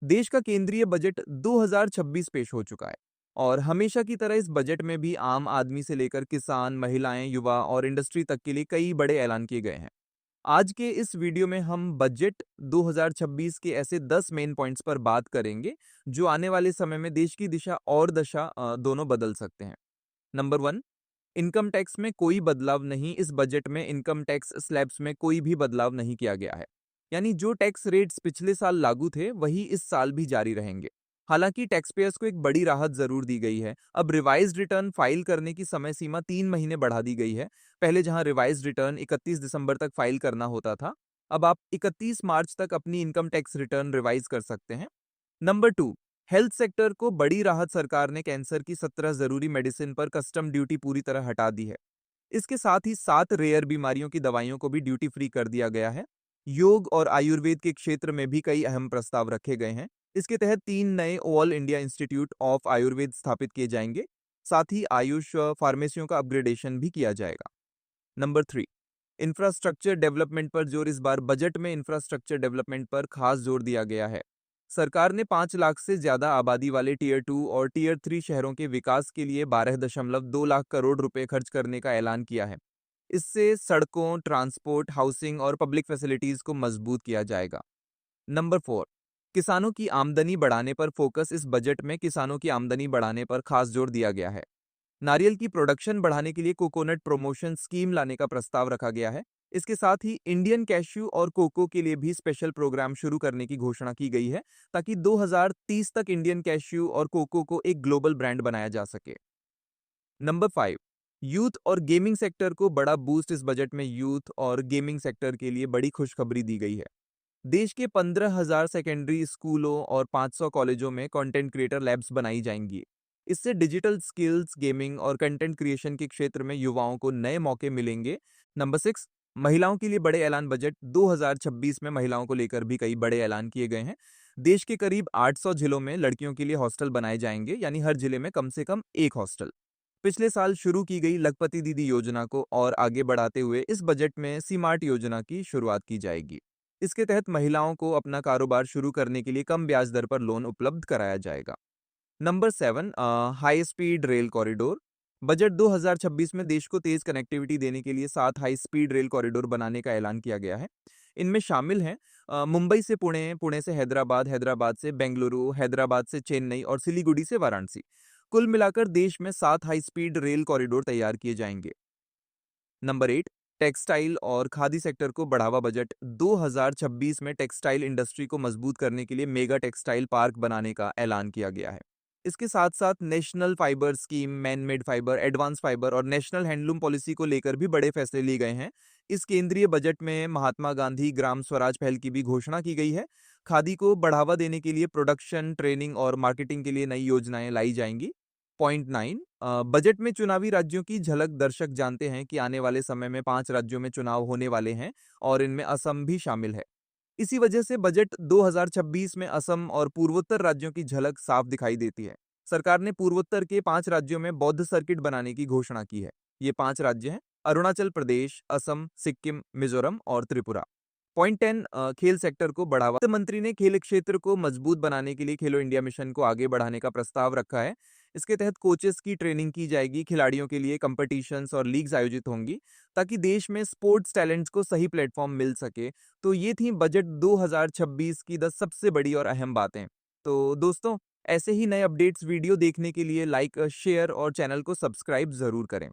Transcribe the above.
देश का केंद्रीय बजट 2026 पेश हो चुका है और हमेशा की तरह इस बजट में भी आम आदमी से लेकर किसान, महिलाएं, युवा और इंडस्ट्री तक के लिए कई बड़े ऐलान किए गए हैं। आज के इस वीडियो में हम बजट 2026 के ऐसे 10 मेन पॉइंट्स पर बात करेंगे जो आने वाले समय में देश की दिशा और दशा दोनों बदल सकते हैं। नंबर वन, इनकम टैक्स में कोई बदलाव नहीं। इस बजट में इनकम टैक्स स्लैब्स में कोई भी बदलाव नहीं किया गया है। यानी जो टैक्स रेट्स पिछले साल लागू थे वही इस साल भी जारी रहेंगे। हालांकि टैक्स पेयर्स को एक बड़ी राहत जरूर दी गई है। अब रिवाइज्ड रिटर्न फाइल करने की समय सीमा 3 महीने बढ़ा दी गई है। पहले जहां रिवाइज्ड रिटर्न 31 दिसंबर तक फाइल करना होता था, अब आप 31 मार्च तक अपनी इनकम टैक्स रिटर्न रिवाइज कर सकते हैं। नंबर टू, हेल्थ सेक्टर को बड़ी राहत। सरकार ने कैंसर की 17 जरूरी मेडिसिन पर कस्टम ड्यूटी पूरी तरह हटा दी है। इसके साथ ही 7 रेयर बीमारियों की दवाइयों को भी ड्यूटी फ्री कर दिया गया है। योग और आयुर्वेद के क्षेत्र में भी कई अहम प्रस्ताव रखे गए हैं। इसके तहत 3 नए all India institute of Ayurveda स्थापित किए जाएंगे। साथ ही आयुष फार्मेसियों का अपग्रेडेशन भी किया जाएगा। नंबर थ्री, इंफ्रास्ट्रक्चर डेवलपमेंट पर जोर। इस बार बजट में इंफ्रास्ट्रक्चर डेवलपमेंट पर खास जोर दिया गया है। सरकार ने 5 लाख से ज्यादा आबादी वाले टीयर 2 और टीयर 3 शहरों के विकास के लिए 12.2 लाख करोड़ रुपए खर्च करने का ऐलान किया है। इससे सड़कों, ट्रांसपोर्ट, हाउसिंग और पब्लिक फैसिलिटीज को मजबूत किया जाएगा। नंबर फोर, किसानों की आमदनी बढ़ाने पर फोकस। इस बजट में किसानों की आमदनी बढ़ाने पर खास जोर दिया गया है। नारियल की प्रोडक्शन बढ़ाने के लिए कोकोनट प्रमोशन स्कीम लाने का प्रस्ताव रखा गया है। इसके साथ ही इंडियन कैश्यू और कोको के लिए भी स्पेशल प्रोग्राम शुरू करने की घोषणा की गई है, ताकि 2030 तक इंडियन कैश्यू और कोको को एक ग्लोबल ब्रांड बनाया जा सके। नंबर फाइव, यूथ और गेमिंग सेक्टर को बड़ा बूस्ट। इस बजट में यूथ और गेमिंग सेक्टर के लिए बड़ी खुशखबरी दी गई है। देश के 15,000 सेकेंडरी स्कूलों और 500 कॉलेजों में कंटेंट क्रिएटर लैब्स बनाई जाएंगी। इससे डिजिटल स्किल्स, गेमिंग और कंटेंट क्रिएशन के क्षेत्र में युवाओं को नए मौके मिलेंगे। नंबर सिक्स, महिलाओं के लिए बड़े ऐलान। बजट 2026 में महिलाओं को लेकर भी कई बड़े ऐलान किए गए हैं। देश के करीब 800 जिलों में लड़कियों के लिए हॉस्टल बनाए जाएंगे, यानी हर जिले में कम से कम एक हॉस्टल। पिछले साल शुरू की गई लखपति दीदी योजना को और आगे बढ़ाते हुए इस बजट में सीमार्ट योजना की शुरुआत की जाएगी। इसके तहत महिलाओं को अपना कारोबार शुरू करने के लिए कम ब्याज दर पर लोन उपलब्ध कराया जाएगा। Number seven, high speed rail corridor. Budget 2026 में देश को तेज कनेक्टिविटी देने के लिए 7 हाई स्पीड रेल कॉरिडोर बनाने का ऐलान किया गया है। इनमें शामिल हैं मुंबई से पुणे, पुणे से हैदराबाद, हैदराबाद से बेंगलुरु, हैदराबाद से चेन्नई और सिलीगुड़ी से वाराणसी। कुल मिलाकर देश में 7 हाई स्पीड रेल कॉरिडोर तैयार किए जाएंगे। नंबर एट, टेक्सटाइल और खादी सेक्टर को बढ़ावा। बजट 2026 में टेक्सटाइल इंडस्ट्री को मजबूत करने के लिए मेगा टेक्सटाइल पार्क बनाने का ऐलान किया गया है। इसके साथ साथ national fibre scheme, man made fibre, advance fibre और नेशनल हैंडलूम पॉलिसी को लेकर भी बड़े फैसले लिए गए हैं। इस केंद्रीय बजट में महात्मा गांधी ग्राम स्वराज पहल की भी घोषणा की गई है। खादी को बढ़ावा देने के लिए प्रोडक्शन, ट्रेनिंग और मार्केटिंग के लिए नई योजनाएं लाई जाएंगी। पॉइंट नाइन, बजट में चुनावी राज्यों की झलक। दर्शक जानते हैं कि आने वाले समय में 5 राज्यों में चुनाव होने वाले हैं और इनमें असम भी शामिल है। इसी वजह से बजट 2026 में असम और पूर्वोत्तर राज्यों की झलक साफ दिखाई देती है। सरकार ने पूर्वोत्तर के 5 राज्यों में बौद्ध सर्किट बनाने की घोषणा की है। ये 5 राज्य हैं: अरुणाचल प्रदेश, असम, सिक्किम, मिजोरम और त्रिपुरा। पॉइंट 10, खेल सेक्टर को बढ़ावा। वित्त मंत्री ने खेल क्षेत्र को मजबूत बनाने के लिए खेलो इंडिया मिशन को आगे बढ़ाने का प्रस्ताव रखा है। इसके तहत कोचेस की ट्रेनिंग की जाएगी, खिलाड़ियों के लिए कंपटीशंस और लीग्स आयोजित होंगी, ताकि देश में स्पोर्ट्स टैलेंट्स को सही प्लेटफॉर्म मिल सके। तो ये थी बजट 2026 की 10 सबसे बड़ी और अहम बातें। तो दोस्तों, ऐसे ही नए अपडेट्स वीडियो देखने के लिए लाइक, शेयर और चैनल को सब्सक्राइब जरूर करें।